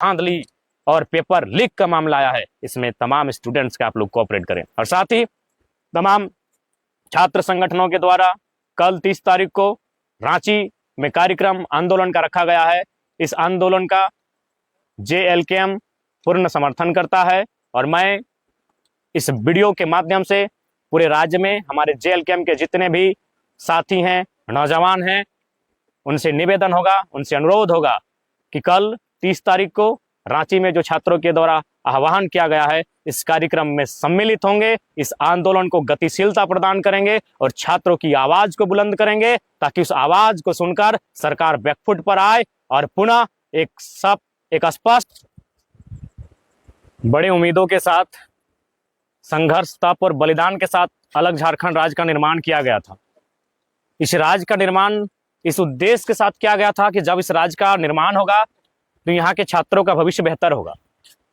धांधली और paper leak का मामला आया है, इसमें तमाम स्टूडेंट्स का आप लोग कोऑपरेट करें। और साथ ही तमाम छात्र संगठनों के द्वारा कल 30 तारीख को रांची में कार्यक्रम आंदोलन का रखा गया है। इस आंदोलन का JLKM पूर्ण समर्थन करता है और मैं इस वीडियो के माध्यम से पूरे राज्य में हमारे JLKM के जितने भी साथी हैं, नौजवान हैं, उनसे निवेदन होगा, उनसे अनुरोध होगा कि कल 30 तारीख को रांची में जो छात्रों के द्वारा आह्वान किया गया है, इस कार्यक्रम में सम्मिलित होंगे, इस आंदोलन को गतिशीलता प्रदान करेंगे और छात्रों की आवाज को बुलंद करेंगे, ताकि उस आवाज को सुनकर सरकार बैकफुट पर आए और पुनः एक स्पष्ट बड़े उम्मीदों के साथ, संघर्ष, तप और बलिदान के साथ अलग झारखंड राज्य का निर्माण किया गया था। इस राज्य का निर्माण इस उद्देश्य के साथ किया गया था कि जब इस राज्य का निर्माण होगा तो यहाँ के छात्रों का भविष्य बेहतर होगा,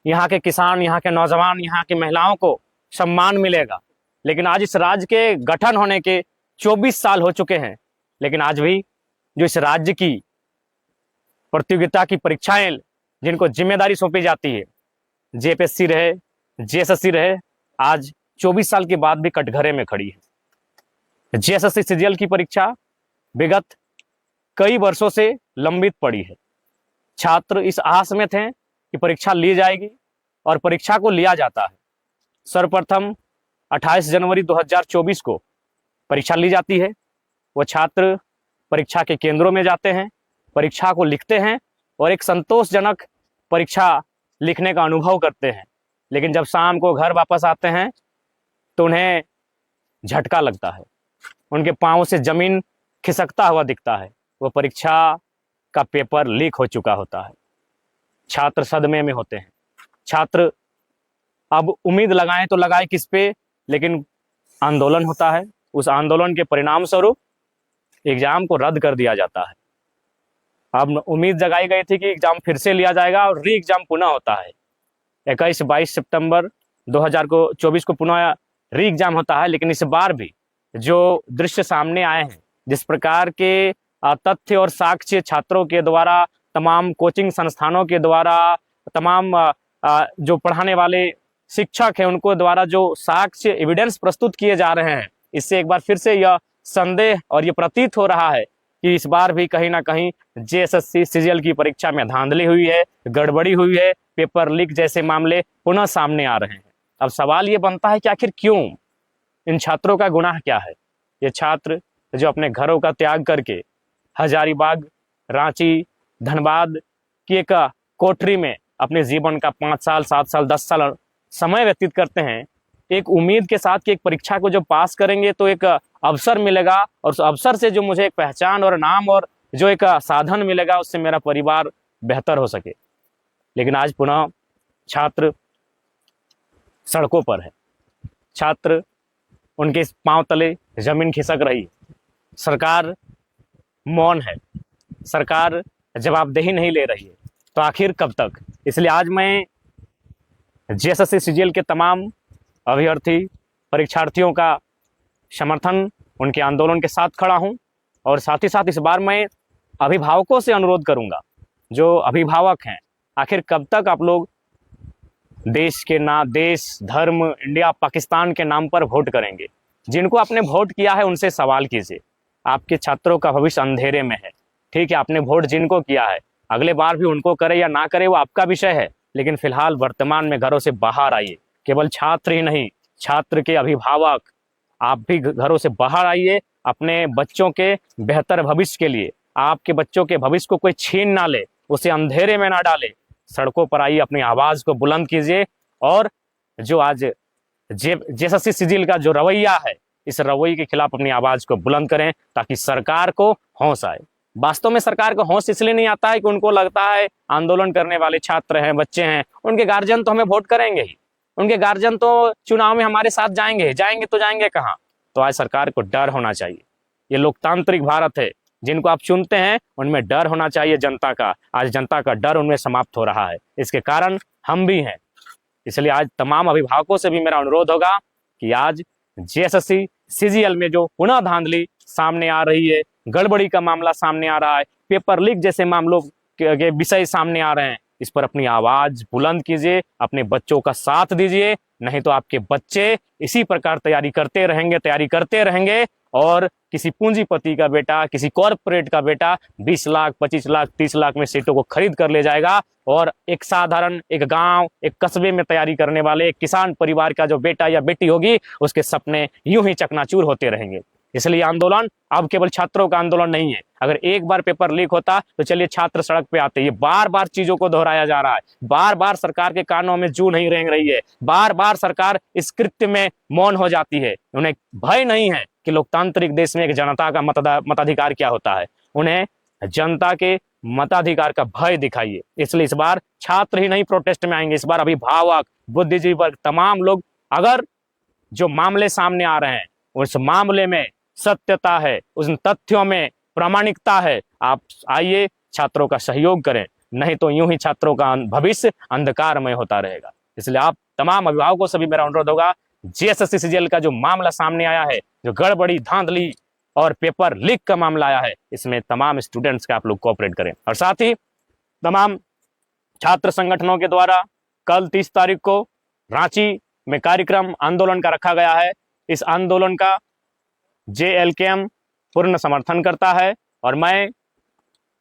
यहाँ के किसान, यहाँ के नौजवान, यहाँ की महिलाओं को सम्मान मिलेगा। लेकिन आज इस राज्य के गठन होने के 24 साल हो चुके हैं, लेकिन आज भी जो इस राज्य की प्रतियोगिता की परीक्षाएं जिनको जिम्मेदारी सौंपी जाती है, JPSC रहे, JSSC रहे, आज 24 साल के बाद भी कटघरे में खड़ी है। JSSC CGL की परीक्षा विगत कई वर्षों से लंबित पड़ी है। छात्र इस आस में थे कि परीक्षा ली जाएगी और परीक्षा को लिया जाता है। सर्वप्रथम 28 जनवरी 2024 को परीक्षा ली जाती है। वो छात्र परीक्षा के केंद्रों में जाते हैं, परीक्षा को लिखते हैं और एक संतोषजनक परीक्षा लिखने का अनुभव करते हैं। लेकिन जब शाम को घर वापस आते हैं तो उन्हें झटका लगता है, उनके पांव से जमीन खिसकता हुआ दिखता है। वो परीक्षा का पेपर लीक हो चुका होता है। छात्र सदमे में होते हैं। छात्र अब उम्मीद लगाएं तो लगाए किस पे, लेकिन आंदोलन होता है। उस आंदोलन के परिणाम स्वरूप एग्जाम को रद्द कर दिया जाता है। अब उम्मीद जगाई गई थी कि एग्जाम फिर से लिया जाएगा और री एग्जाम पुनः होता है। 21-22 सितंबर 2024 को पुनः री एग्जाम होता है। लेकिन इस बार भी जो दृश्य सामने आए हैं, जिस प्रकार के तथ्य और साक्ष्य छात्रों के द्वारा, तमाम कोचिंग संस्थानों के द्वारा, तमाम जो पढ़ाने वाले शिक्षक हैं उनको द्वारा जो साक्ष्य एविडेंस प्रस्तुत किए जा रहे हैं, इससे एक बार फिर से यह संदेह और ये प्रतीत हो रहा है कि इस बार भी कहीं ना कहीं JSSC CGL की परीक्षा में धांधली हुई है, गड़बड़ी हुई है, पेपर लीक जैसे मामले पुनः सामने आ रहे हैं। अब सवाल ये बनता है कि आखिर क्यों, इन छात्रों का गुनाह क्या है? ये छात्र जो अपने घरों का त्याग करके हजारीबाग, रांची, धनबाद की एक कोठरी में अपने जीवन का 5 साल, 7 साल, 10 साल समय व्यतीत करते हैं, एक उम्मीद के साथ कि एक परीक्षा को जो पास करेंगे तो एक अवसर मिलेगा और उस अवसर से जो मुझे एक पहचान और नाम और जो एक साधन मिलेगा, उससे मेरा परिवार बेहतर हो सके। लेकिन आज पुनः छात्र सड़कों पर है। छात्र, उनके पांव तले जमीन खिसक रही है। सरकार मौन है, सरकार जवाबदेही नहीं ले रही है। तो आखिर कब तक? इसलिए आज मैं JSSC CGL के तमाम अभ्यर्थी, परीक्षार्थियों का समर्थन, उनके आंदोलन के साथ खड़ा हूं। और साथ ही साथ इस बार मैं अभिभावकों से अनुरोध करूंगा, जो अभिभावक हैं, आखिर कब तक आप लोग देश, धर्म, इंडिया, पाकिस्तान के नाम पर वोट करेंगे? जिनको आपने वोट किया है उनसे सवाल कीजिए। आपके छात्रों का भविष्य अंधेरे में है। ठीक है, आपने वोट जिनको किया है, अगले बार भी उनको करे या ना करे वो आपका विषय है, लेकिन फिलहाल वर्तमान में घरों से बाहर आइए। केवल छात्र ही नहीं, छात्र के अभिभावक, आप भी घरों से बाहर आइए। अपने बच्चों के बेहतर भविष्य के लिए, आपके बच्चों के भविष्य को कोई छीन ना ले, उसे अंधेरे में ना डाले। सड़कों पर आइए, अपनी आवाज को बुलंद कीजिए और जो आज JSSC CGL का जो रवैया है, इस रवैये के खिलाफ अपनी आवाज को बुलंद करें, ताकि सरकार को होश आए। वास्तव में सरकार को होश इसलिए नहीं आता है कि उनको लगता है आंदोलन करने वाले छात्र हैं, बच्चे हैं, उनके गार्जियन तो हमें वोट करेंगे ही, उनके गार्जियन तो चुनाव में हमारे साथ जाएंगे तो जाएंगे कहाँ? तो आज सरकार को डर होना चाहिए। ये लोकतांत्रिक भारत है, जिनको आप चुनते हैं उनमें डर होना चाहिए जनता का। आज जनता का डर उनमें समाप्त हो रहा है, इसके कारण हम भी हैं। इसलिए आज तमाम अभिभावकों से भी मेरा अनुरोध होगा कि आज JSSC CGL में जो पुनः धांधली सामने आ रही है, गड़बड़ी का मामला सामने आ रहा है, पेपर लीक जैसे मामलों के विषय सामने आ रहे हैं, इस पर अपनी आवाज बुलंद कीजिए, अपने बच्चों का साथ दीजिए, नहीं तो आपके बच्चे इसी प्रकार तैयारी करते रहेंगे और किसी पूंजीपति का बेटा, किसी कॉरपोरेट का बेटा 20 लाख, 25 लाख, 30 लाख में सीटों को खरीद कर ले जाएगा और एक साधारण एक गांव, एक कस्बे में तैयारी करने वाले एक किसान परिवार का जो बेटा या बेटी होगी, उसके सपने यूं ही चकनाचूर होते रहेंगे। इसलिए आंदोलन अब केवल छात्रों का आंदोलन नहीं है। अगर एक बार पेपर लीक होता तो चलिए छात्र सड़क पे आते। ये बार बार चीजों को दोहराया जा रहा है, बार बार सरकार के कानों में जू नहीं रेंग रही है, बार बार सरकार इस कृत्य में मौन हो जाती है। उन्हें भय नहीं है कि लोकतांत्रिक देश में एक जनता का मताधिकार क्या होता है। उन्हें जनता के मताधिकार का भय दिखाइए। इसलिए इस बार छात्र ही नहीं प्रोटेस्ट में आएंगे, इस बार अभिभावक, बुद्धिजीवी वर्ग, तमाम लोग। अगर जो मामले सामने आ रहे हैं उस मामले में सत्यता है, उन तथ्यों में प्रामाणिकता है, आप आइए छात्रों का सहयोग करें, नहीं तो यूं ही छात्रों का भविष्य अंधकारमय होता रहेगा। इसलिए आप तमाम अभिभावकों से भी मेरा अनुरोध होगा, जेएसएससी सीजीएल का जो मामला सामने आया है, जो गड़बड़ी, धांधली और पेपर लीक का मामला आया है, इसमें तमाम स्टूडेंट्स का आप लोग कोऑपरेट करें। और साथ ही तमाम छात्र संगठनों के द्वारा कल 30 तारीख को रांची में कार्यक्रम आंदोलन का रखा गया है। इस आंदोलन का जेएलकेएम पूर्ण समर्थन करता है और मैं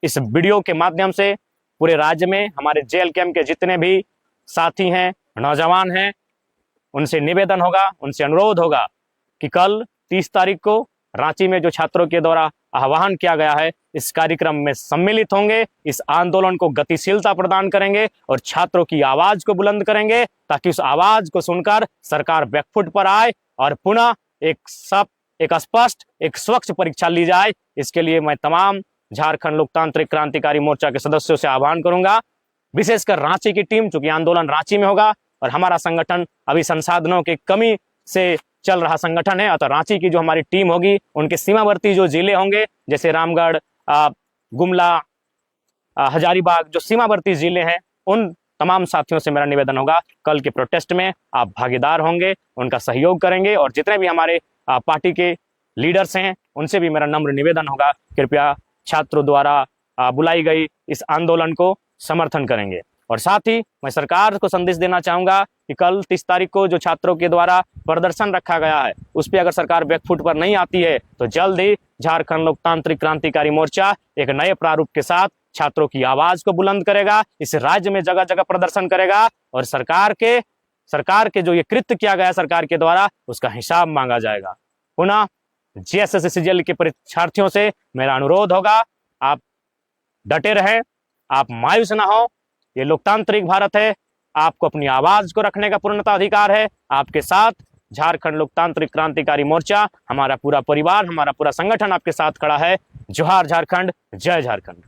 इस वीडियो के माध्यम से पूरे राज्य में हमारे जेएलकेएम के जितने भी साथी हैं, नौजवान हैं, उनसे निवेदन होगा, उनसे अनुरोध होगा कि कल 30 तारीख को रांची में जो छात्रों के द्वारा आह्वान किया गया है, इस कार्यक्रम में सम्मिलित होंगे, इस आंदोलन को गतिशीलता प्रदान करेंगे और छात्रों की आवाज को बुलंद करेंगे, ताकि उस आवाज को सुनकर सरकार बैकफुट पर आए और पुनः एक स्पष्ट, एक स्वच्छ परीक्षा ली जाए। इसके लिए मैं तमाम झारखंड लोकतांत्रिक क्रांतिकारी मोर्चा के सदस्यों से आह्वान करूंगा, विशेषकर रांची की टीम, चूंकि आंदोलन रांची में होगा और हमारा संगठन अभी संसाधनों की कमी से चल रहा संगठन है, अतः रांची की जो हमारी टीम होगी, उनके सीमावर्ती जो जिले होंगे, जैसे रामगढ़, गुमला, हजारीबाग, जो सीमावर्ती जिले हैं, उन तमाम साथियों से मेरा निवेदन होगा, कल के प्रोटेस्ट में आप भागीदार होंगे, उनका सहयोग करेंगे और जितने भी हमारे पार्टी के लीडर्स हैं, उनसे भी मेरा नम्र निवेदन होगा, कृपया छात्रों द्वारा बुलाई गई इस आंदोलन को समर्थन करेंगे। और साथ ही मैं सरकार को संदेश देना चाहूंगा कि कल 30 तारीख को जो छात्रों के द्वारा प्रदर्शन रखा गया है, उस पर अगर सरकार बैकफुट पर नहीं आती है तो जल्द ही झारखंड लोकतांत्रिक क्रांतिकारी मोर्चा एक नए प्रारूप के साथ छात्रों की आवाज को बुलंद करेगा, इस राज्य में जगह जगह प्रदर्शन करेगा और सरकार के जो ये कृत्य किया गया सरकार के द्वारा, उसका हिसाब मांगा जाएगा। पुनः जेएसएससी सीजीएल के परीक्षार्थियों से मेरा अनुरोध होगा, आप डटे रहें, आप मायूस ना हो। ये लोकतांत्रिक भारत है, आपको अपनी आवाज को रखने का पूर्णतः अधिकार है। आपके साथ झारखंड लोकतांत्रिक क्रांतिकारी मोर्चा, हमारा पूरा परिवार, हमारा पूरा संगठन आपके साथ खड़ा है। जोहार झारखंड, जय झारखंड।